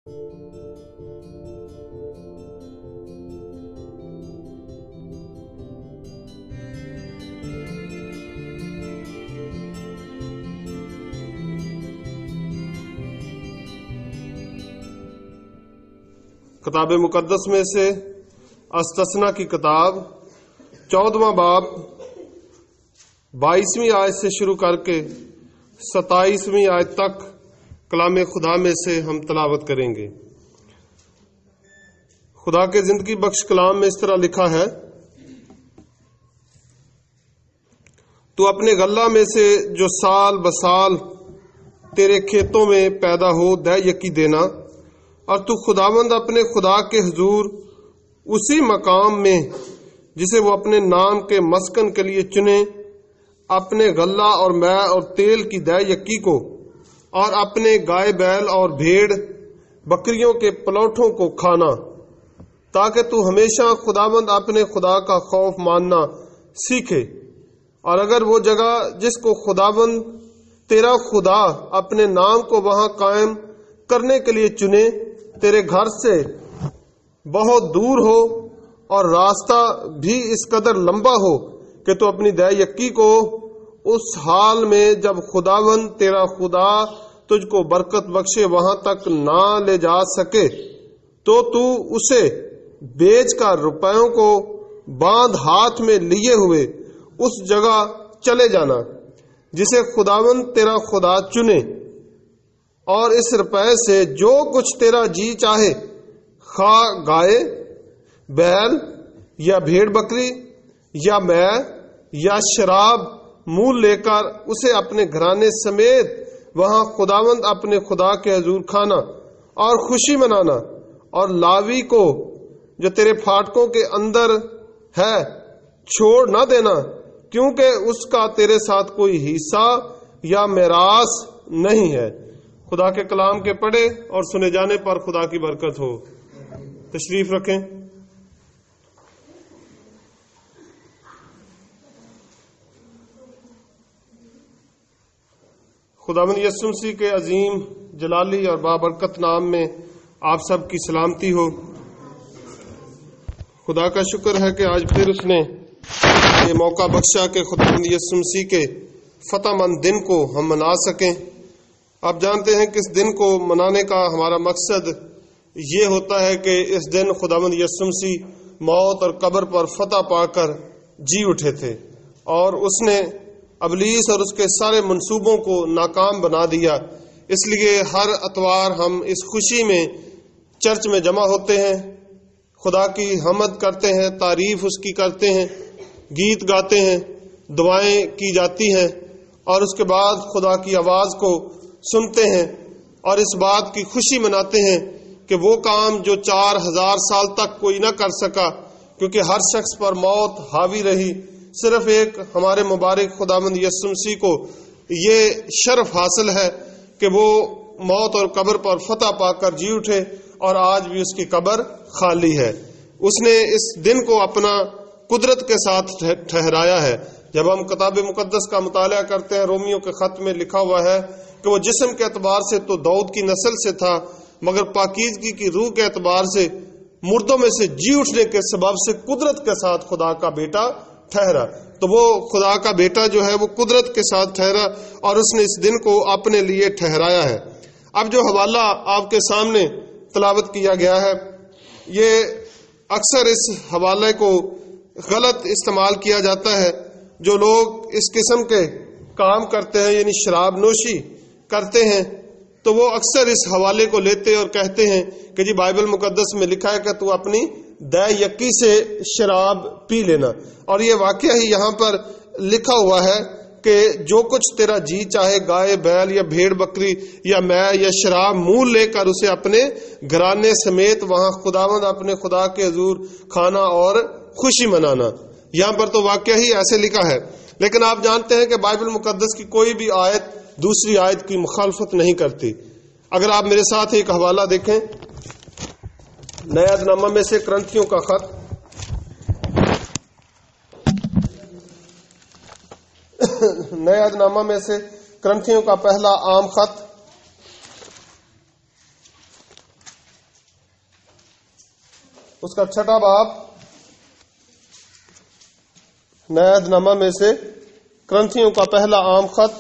کتاب مقدس میں سے استثنا کی کتاب 14واں باب 22ویں آیت سے شروع کر کے 27ویں آیت تک کلام خدا میں سے ہم تلاوت کریں گے۔ خدا کے زندگی بخش کلام میں اس طرح لکھا ہے، تو اپنے غلہ میں سے جو سال بسال تیرے کھیتوں میں پیدا ہو دے یکی دینا، اور تو خداوند اپنے خدا کے حضور اسی مقام میں جسے وہ اپنے نام کے مسکن کے لیے چنے، اپنے غلہ اور مے اور تیل کی دے یکی کو اور اپنے گائے بیل اور بھیڑ بکریوں کے پلوٹھوں کو کھانا، تاکہ تو ہمیشہ خداوند اپنے خدا کا خوف ماننا سیکھے۔ اور اگر وہ جگہ جس کو خداوند تیرا خدا اپنے نام کو وہاں قائم کرنے کے لیے چنے تیرے گھر سے بہت دور ہو اور راستہ بھی اس قدر لمبا ہو کہ تو اپنی دے یکی کو اس حال میں جب خداوند تیرا خدا تجھ کو برکت بخشے وہاں تک نہ لے جا سکے، تو اسے بیچ کر روپیوں کو باندھ ہاتھ میں لیے ہوئے اس جگہ چلے جانا جسے خداوند تیرا خدا چنے، اور اس روپے سے جو کچھ تیرا جی چاہے، خواہ گائے بیل یا بھیڑ بکری یا مے یا شراب مول لے کر اسے اپنے گھرانے سمیت وہاں خداوند اپنے خدا کے حضور کھانا اور خوشی منانا، اور لاوی کو جو تیرے پھاٹکوں کے اندر ہے چھوڑ نہ دینا، کیونکہ اس کا تیرے ساتھ کوئی حصہ یا میراث نہیں ہے۔ خدا کے کلام کے پڑھے اور سنے جانے پر خدا کی برکت ہو۔ تشریف رکھیں۔ خداوند یسوع مسیح کے عظیم جلالی اور بابرکت نام میں آپ سب کی سلامتی ہو۔ خدا کا شکر ہے کہ آج پھر اس نے یہ موقع بخشا کہ خداوند یسوع مسیح کے فتح مند دن کو ہم منا سکیں۔ آپ جانتے ہیں کہ اس دن کو منانے کا ہمارا مقصد یہ ہوتا ہے کہ اس دن خداوند یسوع مسیح موت اور قبر پر فتح پا کر جی اٹھے تھے، اور اس نے ابلیس اور اس کے سارے منصوبوں کو ناکام بنا دیا۔ اس لیے ہر اتوار ہم اس خوشی میں چرچ میں جمع ہوتے ہیں، خدا کی حمد کرتے ہیں، تعریف اس کی کرتے ہیں، گیت گاتے ہیں، دعائیں کی جاتی ہیں، اور اس کے بعد خدا کی آواز کو سنتے ہیں اور اس بات کی خوشی مناتے ہیں کہ وہ کام جو 4000 سال تک کوئی نہ کر سکا، کیونکہ ہر شخص پر موت حاوی رہی، صرف ایک ہمارے مبارک خداوند یسوع مسیح کو یہ شرف حاصل ہے کہ وہ موت اور قبر پر فتح پا کر جی اٹھے، اور آج بھی اس کی قبر خالی ہے۔ اس نے اس دن کو اپنا قدرت کے ساتھ ٹھہرایا ہے۔ جب ہم کتاب مقدس کا مطالعہ کرتے ہیں، رومیوں کے خط میں لکھا ہوا ہے کہ وہ جسم کے اعتبار سے تو داؤد کی نسل سے تھا، مگر پاکیزگی کی روح کے اعتبار سے مردوں میں سے جی اٹھنے کے سبب سے قدرت کے ساتھ خدا کا بیٹا ٹھہرا۔ تو وہ خدا کا بیٹا جو ہے وہ قدرت کے ساتھ ٹھہرا، اور اس نے اس دن کو اپنے لیے ٹھہرایا ہے۔ اب جو حوالہ آپ کے سامنے تلاوت کیا گیا ہے، یہ اکثر اس حوالے کو غلط استعمال کیا جاتا ہے۔ جو لوگ اس قسم کے کام کرتے ہیں، یعنی شراب نوشی کرتے ہیں، تو وہ اکثر اس حوالے کو لیتے اور کہتے ہیں کہ جی بائبل مقدس میں لکھا ہے کہ تو اپنی دے یکی سے شراب پی لینا، اور یہ واقعہ ہی یہاں پر لکھا ہوا ہے کہ جو کچھ تیرا جی چاہے، گائے بیل یا بھیڑ بکری یا مے یا شراب مول لے کر اسے اپنے گھرانے سمیت وہاں خداوند اپنے خدا کے حضور کھانا اور خوشی منانا۔ یہاں پر تو واقعہ ہی ایسے لکھا ہے، لیکن آپ جانتے ہیں کہ بائبل مقدس کی کوئی بھی آیت دوسری آیت کی مخالفت نہیں کرتی۔ اگر آپ میرے ساتھ ایک حوالہ دیکھیں، نیا عہد نامہ میں سے کرنتھیوں کا خط نئے عہد نامہ میں سے کرنتھیوں کا پہلا عام خط اس کا 6واں باب نیا عہد میں سے کرنتھیوں کا پہلا عام خط،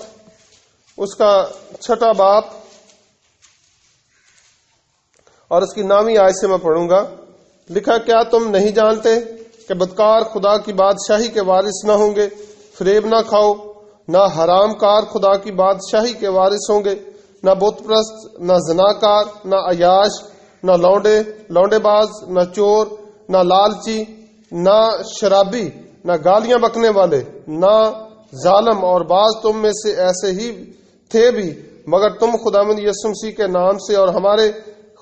اس کا 6واں باب اور اس کی 9ویں آیت سے میں پڑھوں گا۔ لکھا، کیا تم نہیں جانتے کہ بدکار خدا کی بادشاہی کے وارث نہ ہوں گے؟ فریب نہ کھاؤ، نہ حرام کار خدا کی بادشاہی کے وارث ہوں گے، نہ بت پرست، نہ زناکار، نہ عیاش، نہ لونڈے باز، نہ چور، نہ لالچی، نہ شرابی، نہ گالیاں بکنے والے، نہ ظالم، اور بعض تم میں سے ایسے ہی تھے بھی، مگر تم خداوند یسوع مسیح کے نام سے اور ہمارے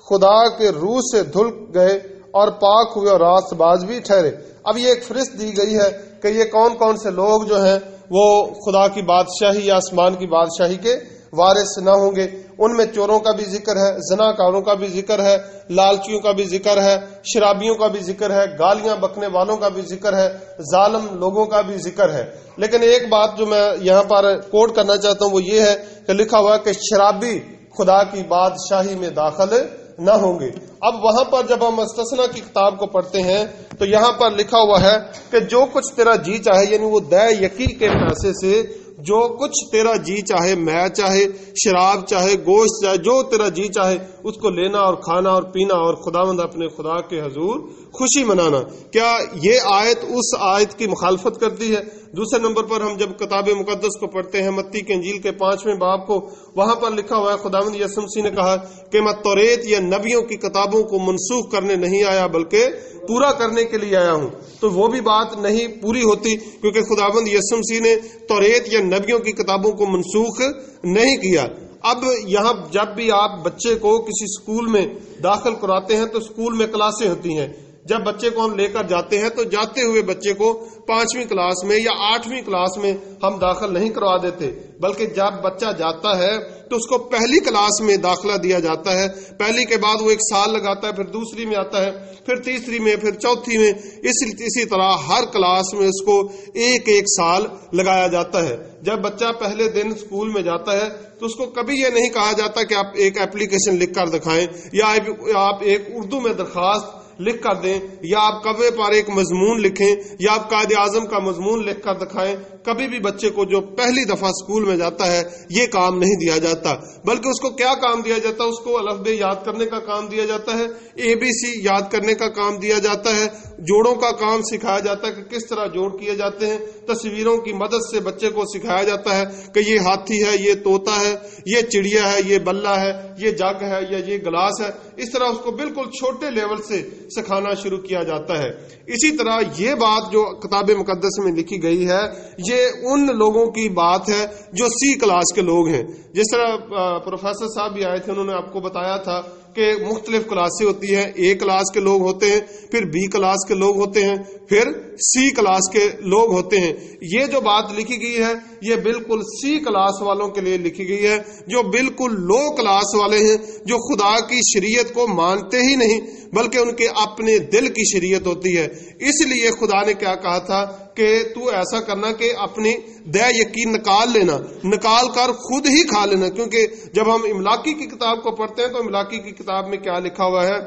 خدا کے روح سے دھل گئے اور پاک ہوئے اور راست باز بھی ٹھہرے۔ اب یہ ایک فہرست دی گئی ہے کہ یہ کون کون سے لوگ جو ہیں وہ خدا کی بادشاہی یا آسمان کی بادشاہی کے وارث نہ ہوں گے۔ ان میں چوروں کا بھی ذکر ہے، زناکاروں کا بھی ذکر ہے، لالچیوں کا بھی ذکر ہے، شرابیوں کا بھی ذکر ہے، گالیاں بکنے والوں کا بھی ذکر ہے، ظالم لوگوں کا بھی ذکر ہے۔ لیکن ایک بات جو میں یہاں پر کوٹ کرنا چاہتا ہوں وہ یہ ہے کہ لکھا ہوا ہے کہ شرابی خدا کی بادشاہی میں داخل نہ ہوں گے۔ اب وہاں پر جب ہم استثنا کی کتاب کو پڑھتے ہیں تو یہاں پر لکھا ہوا ہے کہ جو کچھ تیرا جی چاہے، یعنی وہ دے یقی کے پیسے سے جو کچھ تیرا جی چاہے، میں چاہے، شراب چاہے، گوشت چاہے، جو تیرا جی چاہے اس کو لینا اور کھانا اور پینا اور خداوند اپنے خدا کے حضور خوشی منانا۔ کیا یہ آیت اس آیت کی مخالفت کرتی ہے؟ دوسرے نمبر پر ہم جب کتاب مقدس کو پڑھتے ہیں، متی کے انجیل کے 5ویں باب کو، وہاں پر لکھا ہوا ہے خداوند یسوع مسیح نے کہا کہ میں توریت یا نبیوں کی کتابوں کو منسوخ کرنے نہیں آیا بلکہ پورا کرنے کے لیے آیا ہوں۔ تو وہ بھی بات نہیں پوری ہوتی، کیونکہ خداوند یسوع مسیح نے توریت یا نبیوں کی کتابوں کو منسوخ نہیں کیا۔ اب یہاں جب بھی آپ بچے کو کسی اسکول میں داخل کراتے ہیں تو اسکول میں کلاسیں ہوتی ہیں۔ جب بچے کو ہم لے کر جاتے ہیں تو جاتے ہوئے بچے کو 5ویں کلاس میں یا 8ویں کلاس میں ہم داخل نہیں کروا دیتے، بلکہ جب بچہ جاتا ہے تو اس کو پہلی کلاس میں داخلہ دیا جاتا ہے۔ پہلی کے بعد وہ 1 سال لگاتا ہے، پھر دوسری میں آتا ہے، پھر تیسری میں، پھر چوتھی میں، اسی طرح ہر کلاس میں اس کو 1 سال لگایا جاتا ہے۔ جب بچہ پہلے دن اسکول میں جاتا ہے تو اس کو کبھی یہ نہیں کہا جاتا کہ آپ ایک اپلیکیشن لکھ کر دکھائیں یا آپ ایک اردو میں درخواست لکھ کر دیں یا آپ کبے پر ایک مضمون لکھیں یا آپ قائد اعظم کا مضمون لکھ کر دکھائیں۔ کبھی بھی بچے کو جو پہلی دفعہ اسکول میں جاتا ہے یہ کام نہیں دیا جاتا، بلکہ اس کو کیا کام دیا جاتا ہے؟ اس کو الف ب یاد کرنے کا کام دیا جاتا ہے، ABC یاد کرنے کا کام دیا جاتا ہے، جوڑوں کا کام سکھایا جاتا ہے کہ کس طرح جوڑ کیے جاتے ہیں، تصویروں کی مدد سے بچے کو سکھایا جاتا ہے کہ یہ ہاتھی ہے، یہ طوطا ہے، یہ چڑیا ہے، یہ بلہ ہے، یہ جگ ہے یا یہ گلاس ہے۔ اس طرح اس کو بالکل چھوٹے لیول سے سکھانا شروع کیا جاتا ہے۔ اسی طرح یہ بات جو کتاب مقدس میں لکھی گئی ہے یہ ان لوگوں کی بات ہے جو C کلاس کے لوگ ہیں۔ جس طرح پروفیسر صاحب بھی آئے تھے، انہوں نے آپ کو بتایا تھا کہ مختلف کلاسیں ہوتی ہیں۔ A کلاس کے لوگ ہوتے ہیں، پھر B کلاس کے لوگ ہوتے ہیں، پھر C کلاس کے لوگ ہوتے ہیں۔ یہ جو بات لکھی گئی ہے یہ بالکل C کلاس والوں کے لیے لکھی گئی ہے، جو بالکل لو کلاس والے ہیں، جو خدا کی شریعت کو مانتے ہی نہیں بلکہ ان کے اپنے دل کی شریعت ہوتی ہے۔ اس لیے خدا نے کیا کہا تھا کہ تو ایسا کرنا کہ اپنی دے یقین نکال لینا، نکال کر خود ہی کھا لینا، کیونکہ جب ہم املاکی کی کتاب کو پڑھتے ہیں تو املاکی کی کتاب میں کیا لکھا ہوا ہے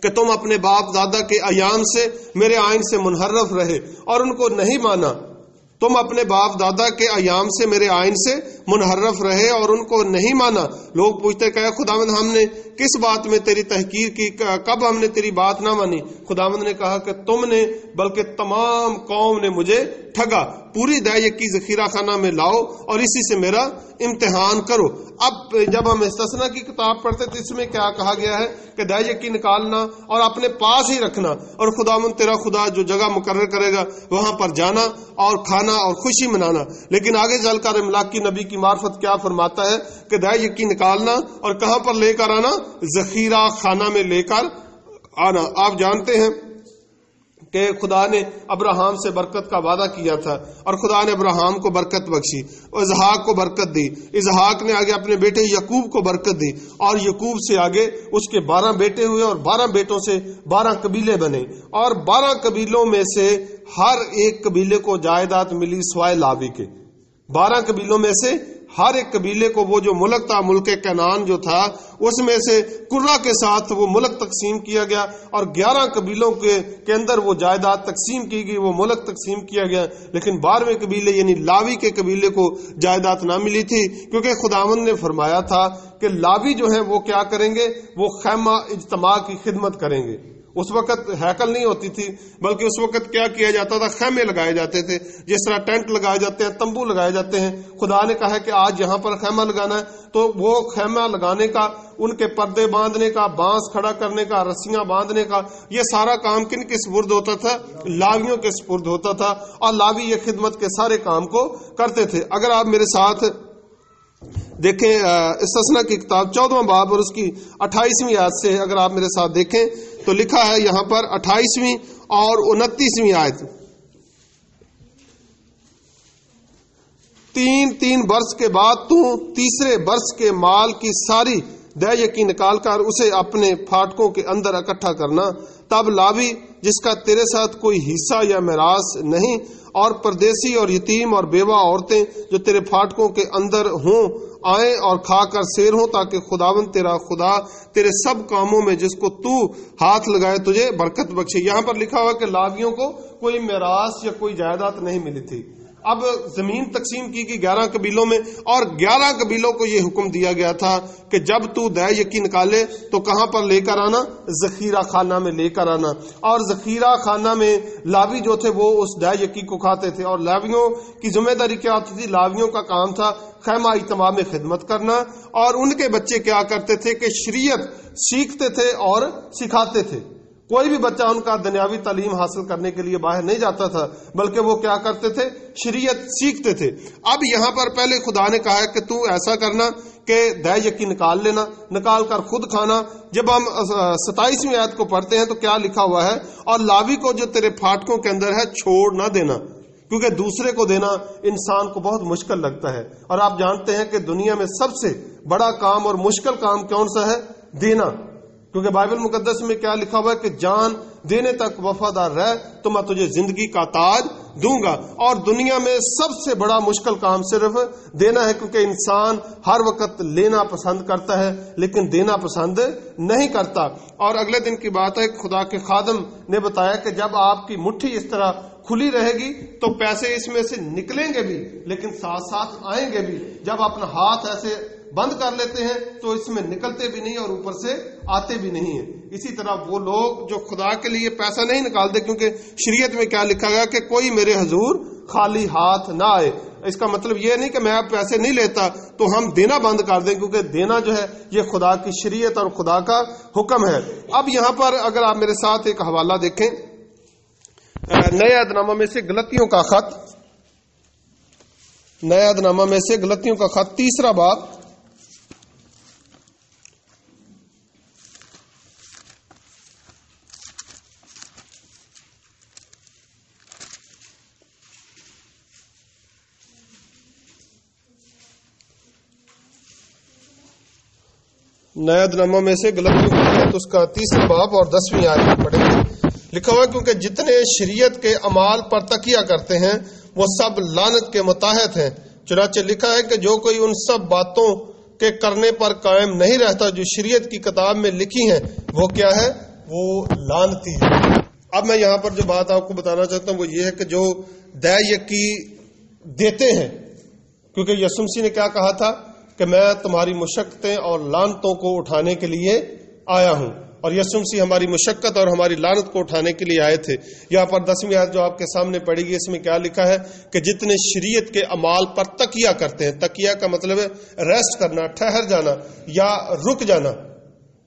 کہ تم اپنے باپ دادا کے ایام سے میرے آئین سے منحرف رہے اور ان کو نہیں مانا۔ تم اپنے باپ دادا کے ایام سے میرے آئین سے منحرف رہے اور ان کو نہیں مانا۔ لوگ پوچھتے کہ خداوند ہم نے کس بات میں تیری تحقیر کی، کب ہم نے تیری بات نہ مانی؟ خداوند نے کہا کہ تم نے بلکہ تمام قوم نے مجھے ٹھگا۔ پوری دے کی ذخیرہ خانہ میں لاؤ اور اسی سے میرا امتحان کرو۔ اب جب ہم استثنا کی کتاب پڑھتے تو اس میں کیا کہا گیا ہے کہ دے کی نکالنا اور اپنے پاس ہی رکھنا، اور خداوند تیرا خدا جو جگہ مقرر کرے گا وہاں پر جانا اور کھانا اور خوشی منانا۔ لیکن آگے چل کر املاکی نبی کی معرفت کیا فرماتا ہے کہ دے کی نکالنا اور کہاں پر لے کر آنا؟ ذخیرہ خانہ میں لے کر آنا۔ آپ جانتے ہیں کہ خدا نے ابراہم سے برکت کا وعدہ کیا تھا اور خدا نے ابراہم کو برکت بخشی، اسحاق کو برکت دی، اسحاق نے آگے اپنے بیٹے یعقوب کو برکت دی اور یعقوب سے آگے اس کے 12 بیٹے ہوئے اور 12 بیٹوں سے 12 قبیلے بنے، اور 12 قبیلوں میں سے ہر ایک قبیلے کو جائیداد ملی سوائے لاوی کے۔ 12 قبیلوں میں سے ہر ایک قبیلے کو وہ جو ملک تھا، ملک کنعان جو تھا، اس میں سے قرہ کے ساتھ وہ ملک تقسیم کیا گیا، اور 11 قبیلوں کے اندر وہ جائیداد تقسیم کی گئی، وہ ملک تقسیم کیا گیا، لیکن 12ویں قبیلے یعنی لاوی کے قبیلے کو جائیداد نہ ملی تھی، کیونکہ خداوند نے فرمایا تھا کہ لاوی جو ہیں وہ کیا کریں گے، وہ خیمہ اجتماع کی خدمت کریں گے۔ اس وقت ہیکل نہیں ہوتی تھی، بلکہ اس وقت کیا کیا جاتا تھا، خیمے لگائے جاتے تھے، جس طرح ٹینٹ لگائے جاتے ہیں، تمبو لگائے جاتے ہیں۔ خدا نے کہا کہ آج یہاں پر خیمہ لگانا ہے، تو وہ خیمہ لگانے کا، ان کے پردے باندھنے کا، بانس کھڑا کرنے کا، رسیاں باندھنے کا، یہ سارا کام کن کے سپرد ہوتا تھا؟ لاویوں کے سپرد ہوتا تھا، اور لاوی یہ خدمت کے سارے کام کو کرتے تھے۔ اگر آپ میرے ساتھ دیکھیں استثنا کی کتاب 14واں باب اور اس کی 28ویں آیت سے اگر آپ میرے ساتھ دیکھیں تو لکھا ہے یہاں پر 28ویں اور 29ویں آیت، 3 برس کے بعد تو تیسرے برس کے مال کی ساری دے یقین نکال کر اسے اپنے پھاٹکوں کے اندر اکٹھا کرنا، تب لاوی جس کا تیرے ساتھ کوئی حصہ یا میراث نہیں، اور پردیسی اور یتیم اور بیوہ عورتیں جو تیرے پھاٹکوں کے اندر ہوں آئیں اور کھا کر سیر ہوں، تاکہ خداوند تیرا خدا تیرے سب کاموں میں جس کو تو ہاتھ لگائے تجھے برکت بخشے۔ یہاں پر لکھا ہوا کہ لاویوں کو کوئی میراث یا کوئی جائیداد نہیں ملی تھی۔ اب زمین تقسیم کی گئی 11 قبیلوں میں، اور 11 قبیلوں کو یہ حکم دیا گیا تھا کہ جب تو دے یقین نکالے تو کہاں پر لے کر آنا؟ ذخیرہ خانہ میں لے کر آنا۔ اور ذخیرہ خانہ میں لاوی جو تھے وہ اس دے یقین کو کھاتے تھے، اور لاویوں کی ذمہ داری کیا ہوتی تھی؟ لاویوں کا کام تھا خیمہ اجتماع میں خدمت کرنا، اور ان کے بچے کیا کرتے تھے کہ شریعت سیکھتے تھے اور سکھاتے تھے۔ کوئی بھی بچہ ان کا دنیاوی تعلیم حاصل کرنے کے لیے باہر نہیں جاتا تھا، بلکہ وہ کیا کرتے تھے؟ شریعت سیکھتے تھے۔ اب یہاں پر پہلے خدا نے کہا ہے کہ تو ایسا کرنا کہ دے یقین نکال لینا، نکال کر خود کھانا۔ جب ہم 27ویں آیت کو پڑھتے ہیں تو کیا لکھا ہوا ہے؟ اور لاوی کو جو تیرے پھاٹکوں کے اندر ہے چھوڑ نہ دینا، کیونکہ دوسرے کو دینا انسان کو بہت مشکل لگتا ہے، اور آپ جانتے ہیں کہ دنیا میں سب سے بڑا کام اور مشکل کام کون سا ہے؟ دینا۔ کیونکہ بائبل مقدس میں کیا لکھا ہوا ہے کہ جان دینے تک وفادار رہ تو میں تجھے زندگی کا تاج دوں گا۔ اور دنیا میں سب سے بڑا مشکل کام صرف دینا ہے، کیونکہ انسان ہر وقت لینا پسند کرتا ہے لیکن دینا پسند نہیں کرتا۔ اور اگلے دن کی بات ہے، خدا کے خادم نے بتایا کہ جب آپ کی مٹھی اس طرح کھلی رہے گی تو پیسے اس میں سے نکلیں گے بھی لیکن ساتھ ساتھ آئیں گے بھی۔ جب اپنا ہاتھ ایسے بند کر لیتے ہیں تو اس میں نکلتے بھی نہیں اور اوپر سے آتے بھی نہیں ہیں۔ اسی طرح وہ لوگ جو خدا کے لیے پیسہ نہیں نکالتے، کیونکہ شریعت میں کیا لکھا گیا کہ کوئی میرے حضور خالی ہاتھ نہ آئے۔ اس کا مطلب یہ نہیں کہ میں اب پیسے نہیں لیتا تو ہم دینا بند کر دیں، کیونکہ دینا جو ہے یہ خدا کی شریعت اور خدا کا حکم ہے۔ اب یہاں پر اگر آپ میرے ساتھ ایک حوالہ دیکھیں، نئے عہد نامہ میں سے غلطیوں کا خط، نئے عہد نامہ میں سے غلطیوں کا خط 3 باب، نیا نامہ میں سے غلطیوں کا خط اس کا 3 باب اور 10ویں آیت پڑھیں گے۔ لکھا ہوا کیونکہ جتنے شریعت کے اعمال پر تکیہ کرتے ہیں وہ سب لعنت کے متحد ہیں، چنانچہ لکھا ہے کہ جو کوئی ان سب باتوں کے کرنے پر قائم نہیں رہتا جو شریعت کی کتاب میں لکھی ہیں وہ کیا ہے؟ وہ لعنتی ہے۔ اب میں یہاں پر جو بات آپ کو بتانا چاہتا ہوں وہ یہ ہے کہ جو دے یقی دیتے ہیں، کیونکہ یسوع مسیح نے کیا کہا تھا کہ میں تمہاری مشقتیں اور لعنتوں کو اٹھانے کے لیے آیا ہوں، اور یسوع مسیح ہماری مشقت اور ہماری لعنت کو اٹھانے کے لیے آئے تھے۔ یہاں پر 10ویں آیت جو آپ کے سامنے پڑھی گئی اس میں کیا لکھا ہے کہ جتنے شریعت کے اعمال پر تکیہ کرتے ہیں، تکیہ کا مطلب ہے ریسٹ کرنا، ٹھہر جانا یا رک جانا۔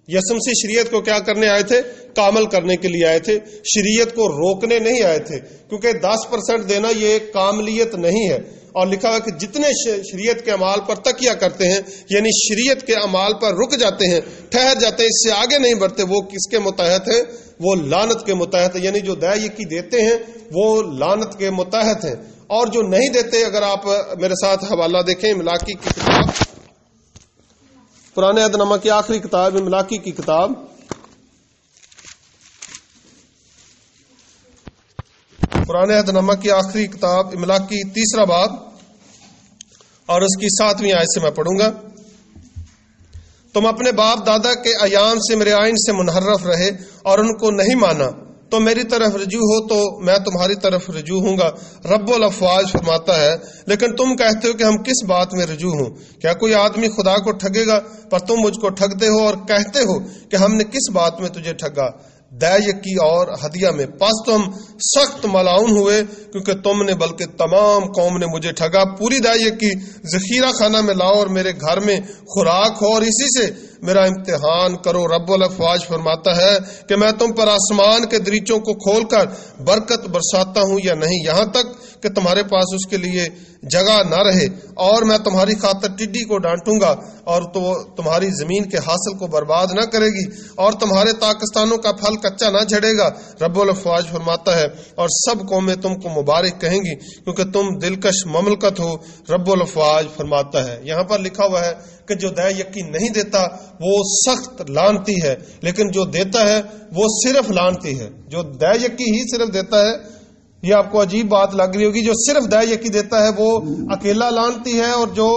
یسوع مسیح شریعت کو کیا کرنے آئے تھے؟ کامل کرنے کے لیے آئے تھے، شریعت کو روکنے نہیں آئے تھے، کیونکہ 10% دینا یہ کاملیت نہیں ہے۔ اور لکھا ہوا کہ جتنے شریعت کے اعمال پر تکیہ کرتے ہیں، یعنی شریعت کے اعمال پر رک جاتے ہیں، ٹھہر جاتے ہیں، اس سے آگے نہیں بڑھتے، وہ کس کے متحد ہیں؟ وہ لعنت کے متحد ہیں۔ یعنی جو دے یقی دیتے ہیں وہ لعنت کے متحد ہیں، اور جو نہیں دیتے، اگر آپ میرے ساتھ حوالہ دیکھیں ملاکی کی کتاب، پرانے عہد نامہ کی آخری کتاب ملاکی کی کتاب، پرانے عہد نامہ کی آخری کتاب ملاکی 3 باب اور اس کی 7ویں آیت سے میں پڑھوں گا. تم اپنے باپ دادا کے ایام سے میرے آئین سے منحرف رہے اور ان کو نہیں مانا، تو میری طرف رجوع ہو تو میں تمہاری طرف رجوع ہوں گا. رب الافواج فرماتا ہے لیکن تم کہتے ہو کہ ہم کس بات میں رجوع ہوں؟ کیا کوئی آدمی خدا کو ٹھگے گا؟ پر تم مجھ کو ٹھگتے ہو اور کہتے ہو کہ ہم نے کس بات میں تجھے ٹھگا؟ دے یکی اور ہدیہ میں. پس تم سخت ملعون ہوئے کیونکہ تم نے بلکہ تمام قوم نے مجھے ٹھگا. پوری دے یکی ذخیرہ خانہ میں لاؤ اور میرے گھر میں خوراک ہو اور اسی سے میرا امتحان کرو. رب الافواج فرماتا ہے کہ میں تم پر آسمان کے دریچوں کو کھول کر برکت برساتا ہوں یا نہیں، یہاں تک کہ تمہارے پاس اس کے لیے جگہ نہ رہے. اور میں تمہاری خاطر ٹڈی کو ڈانٹوں گا اور تو تمہاری زمین کے حاصل کو برباد نہ کرے گی اور تمہارے پاکستانوں کا پھل کچا نہ جھڑے گا. رب الافواج فرماتا ہے اور سب قومیں تم کو مبارک کہیں گی کیونکہ تم دلکش مملکت ہو. رب الافواج فرماتا ہے. یہاں پر لکھا ہوا ہے کہ جو دے یقین نہیں دیتا وہ سخت لعنتی ہے، لیکن جو دیتا ہے وہ صرف لعنتی ہے. جو دے یقین ہی صرف دیتا ہے، یہ آپ کو عجیب بات لگ رہی ہوگی، جو صرف دے یقین دیتا ہے وہ اکیلا لعنتی ہے، اور جو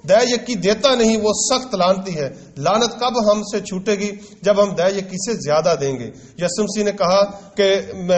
دے یقین دیتا نہیں وہ سخت لعنتی ہے. لعنت کب ہم سے چھوٹے گی؟ جب ہم دے یقین سے زیادہ دیں گے. یسوع مسیح نے کہا کہ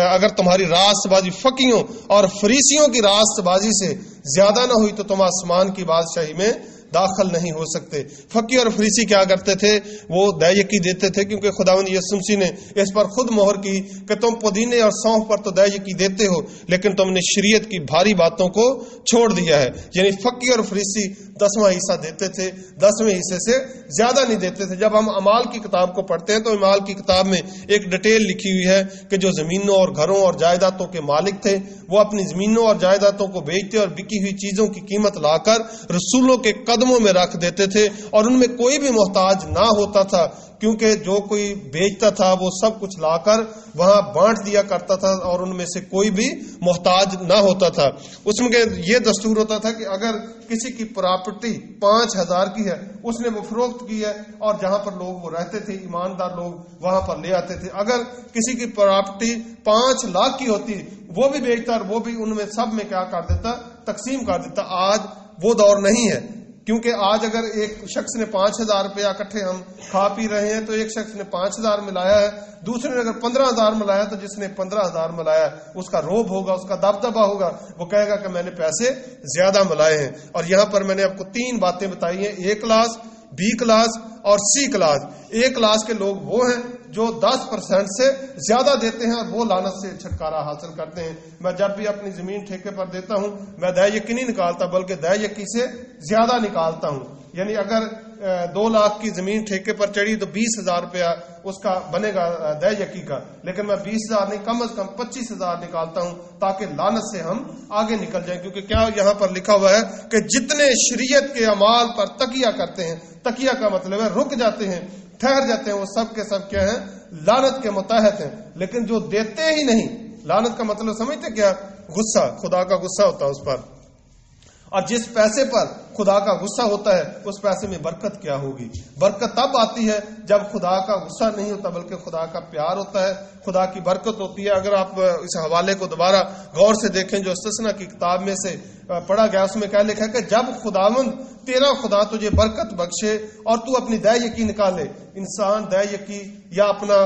اگر تمہاری راست بازی فقیوں اور فریسیوں کی راست بازی سے زیادہ نہ ہوئی تو تم آسمان کی بادشاہی میں داخل نہیں ہو سکتے. فقی اور فریسی کیا کرتے تھے؟ وہ دے یقین دیتے تھے کیونکہ خداوند یسوع مسیح نے اس پر خود مہر کی کہ تم پودینے اور سونف پر تو دے یقین دیتے ہو لیکن تم نے شریعت کی بھاری باتوں کو چھوڑ دیا ہے. یعنی فقی اور فریسی 10واں حصہ دیتے تھے، 10ویں حصے سے زیادہ نہیں دیتے تھے. جب ہم اعمال کی کتاب کو پڑھتے ہیں تو اعمال کی کتاب میں ایک ڈیٹیل لکھی ہوئی ہے کہ جو زمینوں اور گھروں اور جائیدادوں کے مالک تھے وہ اپنی زمینوں اور جائیدادوں کو بیچتے اور بکی ہوئی چیزوں کی قیمت لا کر رسولوں کے قدموں میں رکھ دیتے تھے اور ان میں کوئی بھی محتاج نہ ہوتا تھا، کیونکہ جو کوئی بیچتا تھا وہ سب کچھ لا کر وہاں بانٹ دیا کرتا تھا اور ان میں سے کوئی بھی محتاج نہ ہوتا تھا. اس میں یہ دستور ہوتا تھا کہ اگر کسی کی پراپرٹی 5,000 کی ہے، اس نے وہ فروخت کی ہے اور جہاں پر لوگ وہ رہتے تھے ایماندار لوگ وہاں پر لے آتے تھے. اگر کسی کی پراپرٹی 5 لاکھ کی ہوتی وہ بھی بیچتا اور وہ بھی ان میں سب میں کیا کر دیتا؟ تقسیم کر دیتا. آج وہ دور نہیں ہے، کیونکہ آج اگر ایک شخص نے 5,000 روپیہ اکٹھے ہم کھا پی رہے ہیں تو ایک شخص نے 5,000 ملایا ہے، دوسرے نے اگر 15,000 ملایا تو جس نے 15,000 ملایا اس کا روب ہوگا، اس کا دبدبہ ہوگا، وہ کہے گا کہ میں نے پیسے زیادہ ملائے ہیں. اور یہاں پر میں نے آپ کو 3 باتیں بتائی ہیں: A کلاس، B کلاس اور C کلاس. A کلاس کے لوگ وہ ہیں جو 10% سے زیادہ دیتے ہیں اور وہ لعنت سے چھٹکارا حاصل کرتے ہیں. میں جب بھی اپنی زمین ٹھیکے پر دیتا ہوں میں دے یقین نہیں نکالتا بلکہ دے یقین سے زیادہ نکالتا ہوں. یعنی اگر 2 لاکھ کی زمین ٹھیکے پر چڑھی تو 20,000 روپیہ اس کا بنے گا دے یقین کا، لیکن میں 20,000 نہیں کم از کم 25,000 نکالتا ہوں تاکہ لعنت سے ہم آگے نکل جائیں. کیونکہ کیا یہاں پر لکھا ہوا ہے کہ جتنے شریعت کے اعمال پر تکیہ کرتے ہیں، تکیہ کا مطلب ہے رک جاتے ہیں، ٹھہر جاتے ہیں، وہ سب کے سب کیا ہیں؟ لعنت کے متحد ہیں. لیکن جو دیتے ہی نہیں، لعنت کا مطلب سمجھتے کیا؟ غصہ، خدا کا غصہ ہوتا ہے اس پر. اور جس پیسے پر خدا کا غصہ ہوتا ہے اس پیسے میں برکت کیا ہوگی؟ برکت تب آتی ہے جب خدا کا غصہ نہیں ہوتا بلکہ خدا کا پیار ہوتا ہے، خدا کی برکت ہوتی ہے. اگر آپ اس حوالے کو دوبارہ غور سے دیکھیں جو استثنا کی کتاب میں سے پڑھا گیا، اس میں کیا لکھا ہے کہ جب خداوند تیرا خدا تجھے برکت بخشے اور تو اپنی دے یقین نکالے. انسان دے یقین یا اپنا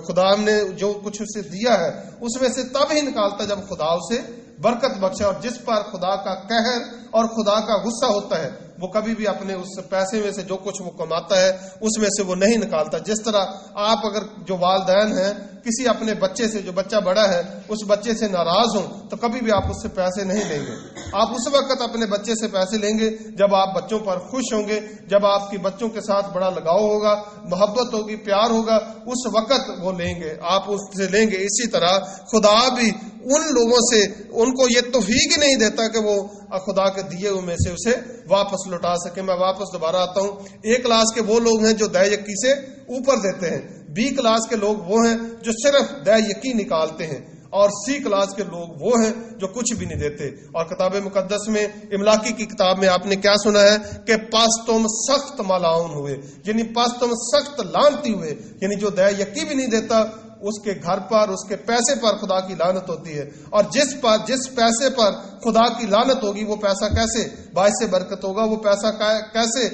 خدا نے جو کچھ اسے دیا ہے اس میں سے تب ہی نکالتا جب خدا اسے برکت بخشے. اور جس پر خدا کا قہر اور خدا کا غصہ ہوتا ہے وہ کبھی بھی اپنے اس پیسے میں سے جو کچھ وہ کماتا ہے اس میں سے وہ نہیں نکالتا. جس طرح آپ اگر جو والدین ہیں کسی اپنے بچے سے، جو بچہ بڑا ہے اس بچے سے ناراض ہوں تو کبھی بھی آپ اس سے پیسے نہیں لیں گے. آپ اس وقت اپنے بچے سے پیسے لیں گے جب آپ بچوں پر خوش ہوں گے، جب آپ کی بچوں کے ساتھ بڑا لگاؤ ہوگا، محبت ہوگی، پیار ہوگا، اس وقت وہ لیں گے، آپ اس سے لیں گے. اسی طرح خدا بھی ان لوگوں سے ان کو یہ توفیق ہی نہیں دیتا کہ وہ خدا کے دیے ہوئے میں سے اسے واپس لوٹا سکے. میں واپس دوبارہ آتا ہوں. A کلاس کے وہ لوگ ہیں جو دے یقین سے اوپر دیتے ہیں، B کلاس کے لوگ وہ ہیں جو صرف دے یقین نکالتے ہیں، اور C کلاس کے لوگ وہ ہیں جو کچھ بھی نہیں دیتے. اور کتاب مقدس میں املاکی کی کتاب میں آپ نے کیا سنا ہے کہ پس تم سخت ملعون ہوئے، یعنی پس تم سخت لعنتی ہوئے. یعنی جو دے یقین بھی نہیں دیتا اس کے گھر پر، اس کے پیسے پر خدا کی لعنت ہوتی ہے. اور جس پیسے پر خدا کی لعنت ہوگی وہ پیسہ کیسے باعث برکت ہوگا، وہ پیسہ کیسے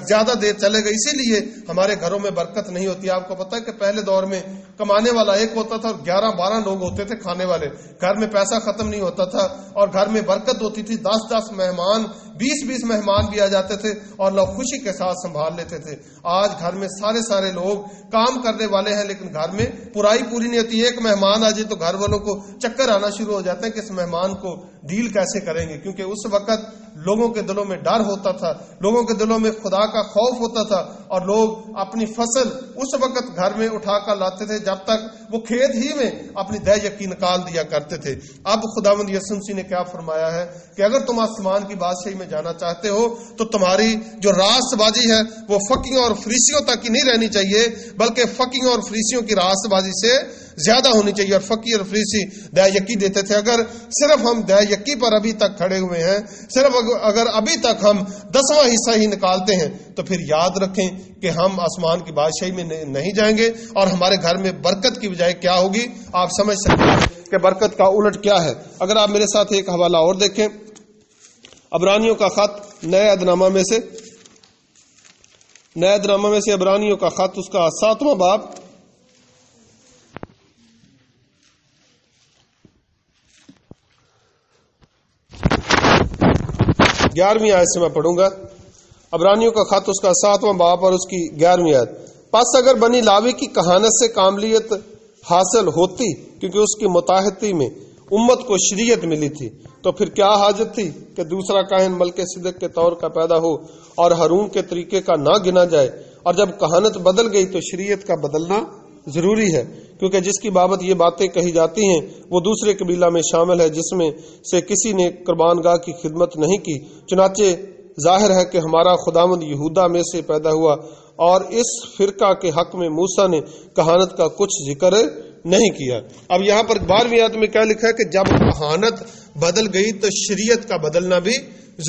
زیادہ دیر چلے گا. اسی لیے ہمارے گھروں میں برکت نہیں ہوتی. آپ کو پتا ہے کہ پہلے دور میں کمانے والا ایک ہوتا تھا اور 11-12 لوگ ہوتے تھے کھانے والے. گھر میں پیسہ ختم نہیں ہوتا تھا اور گھر میں برکت ہوتی تھی. 10-10 مہمان، 20-20 مہمان بھی آ جاتے تھے اور لوگ خوشی کے ساتھ سنبھال لیتے تھے. آج گھر میں سارے لوگ کام کرنے والے ہیں لیکن گھر میں پوری نہیں ہوتی. ایک مہمان آ جائے تو گھر والوں کو چکر آنا شروع ہو جاتے ہیں کہ اس مہمان کو ڈیل کیسے کریں گے، کیونکہ اس وقت لوگوں کے دلوں میں ڈر ہوتا تھا، لوگوں کے دلوں میں خدا کا خوف ہوتا تھا اور لوگ اپنی فصل اس وقت گھر میں اٹھا کر لاتے تھے جب تک وہ کھیت ہی میں اپنی دہ یقی نکال دیا کرتے تھے. اب خداوند یسوع مسیح نے کیا فرمایا ہے کہ اگر تم آسمان کی بادشاہی میں جانا چاہتے ہو تو تمہاری جو راست بازی ہے وہ فقیوں اور فریسیوں تک ہی نہیں رہنی چاہیے، بلکہ فقیوں اور فریسیوں کی راست بازی سے زیادہ ہونی چاہیے. اور فقیر اور فریسی دہ یقی دیتے تھے. اگر صرف ہم دہ یقی پر ابھی تک کھڑے ہوئے ہیں، صرف اگر ابھی تک ہم 10واں حصہ ہی نکالتے ہیں تو پھر یاد رکھیں کہ ہم آسمان کی بادشاہی میں نہیں جائیں گے اور ہمارے گھر میں برکت کی بجائے کیا ہوگی. آپ سمجھ سکتے ہیں کہ برکت کا الٹ کیا ہے. اگر آپ میرے ساتھ ایک حوالہ اور دیکھیں، عبرانیوں کا خط نئے عہدنامہ میں سے عبرانیوں کا خط اس کا 7واں باب 11ویں آیت سے میں پڑھوں گا. عبرانیوں کا خط اس کا 7واں باب اور اس کی 11ویں آیت. پس اگر بنی لاوی کی کہانت سے کاملیت حاصل ہوتی کیونکہ اس کی متاحتی میں امت کو شریعت ملی تھی، تو پھر کیا حاجت تھی کہ دوسرا کاہن ملک صدق کے طور کا پیدا ہو اور ہارون کے طریقے کا نہ گنا جائے. اور جب کہانت بدل گئی تو شریعت کا بدلنا ضروری ہے، کیونکہ جس کی بابت یہ باتیں کہی جاتی ہیں وہ دوسرے قبیلہ میں شامل ہے جس میں سے کسی نے قربان گاہ کی خدمت نہیں کی. چنانچہ ظاہر ہے کہ ہمارا خداوند یہودا میں سے پیدا ہوا اور اس فرقہ کے حق میں موسیٰ نے کہانت کا کچھ ذکر نہیں کیا. اب یہاں پر 12ویں آیت میں کیا لکھا ہے کہ جب کہانت بدل گئی تو شریعت کا بدلنا بھی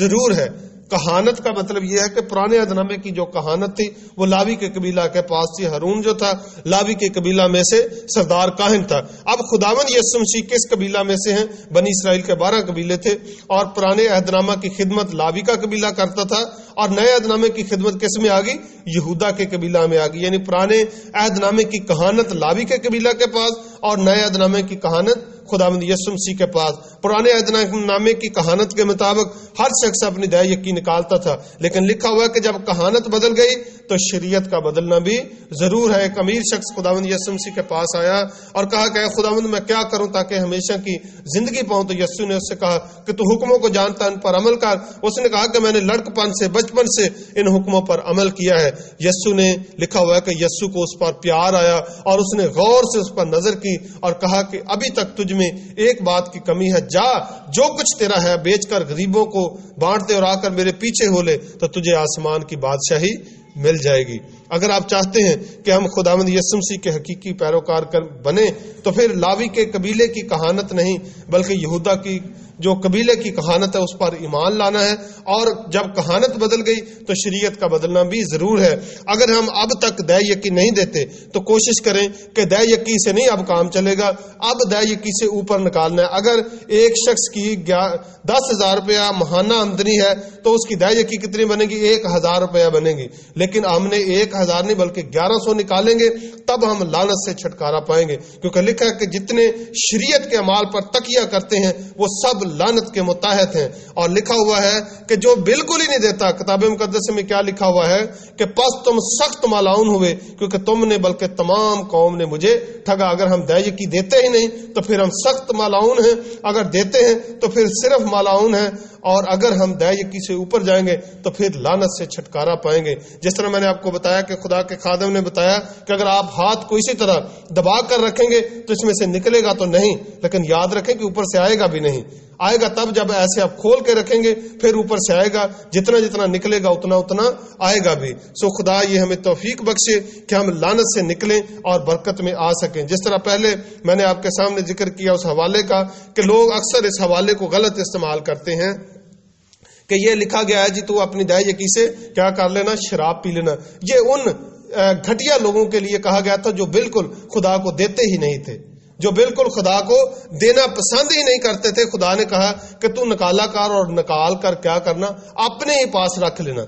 ضرور ہے. کہانت کا مطلب یہ ہے کہ پرانے عہدنامے کی جو کہانت تھی وہ لاوی کے قبیلہ کے پاس تھی. ہارون جو تھا لاوی کے قبیلہ میں سے سردار کاہن تھا. اب خداوند یسوع مسیح کس قبیلہ میں سے ہیں؟ بنی اسرائیل کے 12 قبیلے تھے اور پرانے عہدنامہ کی خدمت لاوی کا قبیلہ کرتا تھا اور نئے عہدنامے کی خدمت کس میں آ گئی؟ یہودا کے قبیلہ میں آ گئی. یعنی پرانے عہدنامے کی کہانت لاوی کے قبیلہ کے پاس اور نئے عہدنامے کی کہانت خداوند یسوع مسیح کے پاس. پرانے عہدنامے کی کہانت کے مطابق ہر شخص اپنی دہ یقین نکالتا تھا، لیکن لکھا ہوا ہے کہ جب کہانت بدل گئی تو شریعت کا بدلنا بھی ضرور ہے. ایک امیر شخص خداوند یسوع مسیح کے پاس آیا اور کہا کہ اے خداوند میں کیا کروں تاکہ ہمیشہ کی زندگی پاؤں؟ تو یسوع نے اس سے کہا کہ تو حکموں کو جانتا ان پر عمل کر. اس نے کہا کہ میں نے لڑکپن سے بچپن سے ان حکموں پر عمل کیا ہے. یسوع نے لکھا ہوا ہے کہ یسوع کو اس پر پیار آیا اور اس نے غور سے اس پر نظر کی اور کہا کہ ابھی تک تجھ میں ایک بات کی کمی ہے. جا جو کچھ تیرا ہے بیچ کر غریبوں کو بانٹ دے اور آ کر میرے پیچھے ہو لے تو تجھے آسمان کی بادشاہی مل جائے گی. اگر آپ چاہتے ہیں کہ ہم خداوند یسوع مسیح کے حقیقی پیروکار بنے تو پھر لاوی کے قبیلے کی کہانت نہیں بلکہ یہودا کی جو قبیلے کی کہانت ہے اس پر ایمان لانا ہے. اور جب کہانت بدل گئی تو شریعت کا بدلنا بھی ضرور ہے. اگر ہم اب تک دہ یقی نہیں دیتے تو کوشش کریں کہ دہ یقی سے نہیں اب کام چلے گا، اب دہ یقی سے اوپر نکالنا ہے. اگر ایک شخص کی 10,000 روپیہ ماہانہ آمدنی ہے تو اس کی دہ یقی کتنی بنے گی؟ 1,000 روپیہ بنے گی. لیکن ہم نے 1,000 نہیں بلکہ 1,100 نکالیں گے تب ہم لعنت سے چھٹکارا پائیں گے، کیونکہ لکھا ہے کہ جتنے شریعت کے اعمال پر تکیہ کرتے ہیں وہ سب لعنت کے متحد ہیں. اور لکھا ہوا ہے کہ جو بالکل ہی نہیں دیتا، کتاب مقدس میں کیا لکھا ہوا ہے کہ پس تم سخت ملعون ہوئے کیونکہ تم نے بلکہ تمام قوم نے مجھے ٹھگا. اگر ہم دہ یقی دیتے ہی نہیں تو پھر ہم سخت ملعون ہیں، اگر دیتے ہیں تو پھر صرف ملعون ہیں، اور اگر ہم دہ یقی سے اوپر جائیں گے تو پھر لعنت سے چھٹکارا پائیں گے. جس طرح میں نے آپ کو بتایا کہ خدا کے خادم نے بتایا کہ اگر آپ ہاتھ کو اسی طرح دبا کر رکھیں گے تو اس میں سے نکلے گا تو نہیں، لیکن یاد رکھیں کہ اوپر سے آئے گا بھی نہیں. آئے گا تب جب ایسے آپ کھول کے رکھیں گے پھر اوپر سے آئے گا، جتنا جتنا نکلے گا اتنا اتنا آئے گا بھی. سو خدا یہ ہمیں توفیق بخشے کہ ہم لعنت سے نکلیں اور برکت میں آ سکیں. جس طرح پہلے میں نے آپ کے سامنے ذکر کیا اس حوالے کا کہ لوگ اکثر اس حوالے کو غلط استعمال کرتے ہیں کہ یہ لکھا گیا ہے جی تو اپنی دہ یقی سے کیا کر لینا؟ شراب پی لینا. یہ ان گھٹیا لوگوں کے لیے کہا گیا تھا جو بالکل خدا کو دیتے ہی نہیں تھے، جو بالکل خدا کو دینا پسند ہی نہیں کرتے تھے، خدا نے کہا کہ تو نکالا کر اور نکال کر کیا کرنا، اپنے ہی پاس رکھ لینا۔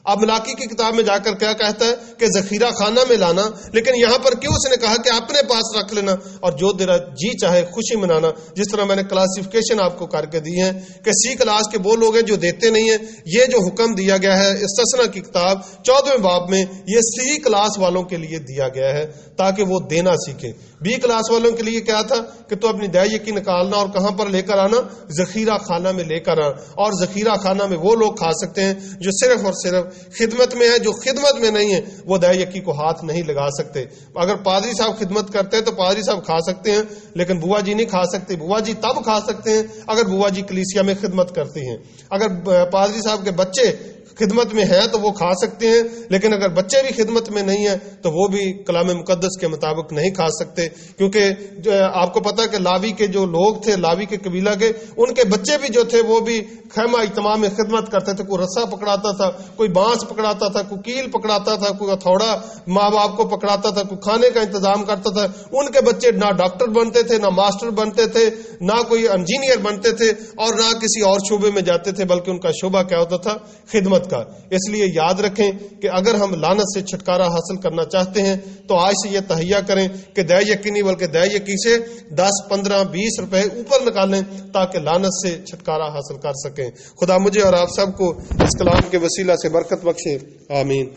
اب ملاکی کی کتاب میں جا کر کیا کہتا ہے کہ ذخیرہ خانہ میں لانا، لیکن یہاں پر کیوں اس نے کہا کہ اپنے پاس رکھ لینا اور جو تیرا جی چاہے خوشی منانا۔ جس طرح میں نے کلاسیفیکیشن آپ کو کر کے دی ہے کہ سی کلاس کے وہ لوگ ہیں جو دیتے نہیں ہیں، یہ جو حکم دیا گیا ہے استثنا کی کتاب 14ویں باب میں، یہ سی کلاس والوں کے لیے دیا گیا ہے تاکہ وہ دینا سیکھیں۔ بی کلاس والوں کے لیے کیا تھا کہ تو اپنی دہ یقین نکالنا اور کہاں پر لے کر آنا، ذخیرہ خانہ میں لے کر آنا، اور ذخیرہ خانہ میں وہ لوگ کھا سکتے ہیں جو صرف اور صرف خدمت میں ہے، جو خدمت میں نہیں ہے وہ دہ یقین کو ہاتھ نہیں لگا سکتے۔ اگر پادری صاحب خدمت کرتے ہیں تو پادری صاحب کھا سکتے ہیں، لیکن بوا جی نہیں کھا سکتے۔ بوا جی تب کھا سکتے ہیں اگر بوا جی کلیسیا میں خدمت کرتی ہیں۔ اگر پادری صاحب کے بچے خدمت میں ہیں تو وہ کھا سکتے ہیں، لیکن اگر بچے بھی خدمت میں نہیں ہیں تو وہ بھی کلام مقدس کے مطابق نہیں کھا سکتے، کیونکہ آپ کو پتا کہ لاوی کے جو لوگ تھے، لاوی کے قبیلہ کے، ان کے بچے بھی جو تھے وہ بھی خیمہ اجتماع میں خدمت کرتے تھے۔ کوئی رسا پکڑاتا تھا، کوئی بانس پکڑاتا تھا، کوئی کیل پکڑاتا تھا، کوئی ہتھوڑا ماں باپ کو پکڑاتا تھا، کوئی کھانے کا انتظام کرتا تھا۔ ان کے بچے نہ ڈاکٹر بنتے تھے، نہ ماسٹر بنتے تھے، نہ کوئی انجینئر بنتے تھے، اور نہ کسی اور شعبے میں جاتے تھے، بلکہ ان کا شعبہ کیا ہوتا تھا؟ خدمت کا۔ اس لیے یاد رکھیں کہ اگر ہم لعنت سے چھٹکارا حاصل کرنا چاہتے ہیں تو آج سے یہ تہیہ کریں کہ دہ یقینی بلکہ دہ یقین سے 10 15 20 روپے اوپر نکالیں تاکہ لعنت سے چھٹکارا حاصل کر سکیں۔ خدا مجھے اور آپ سب کو اس کلام کے وسیلہ سے برکت بخشے، آمین۔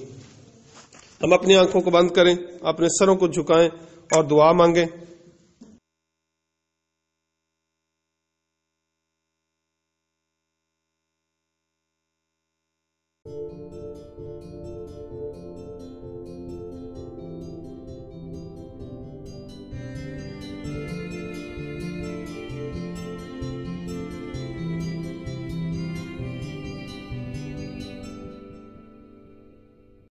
ہم اپنی آنکھوں کو بند کریں، اپنے سروں کو جھکائیں اور دعا مانگیں۔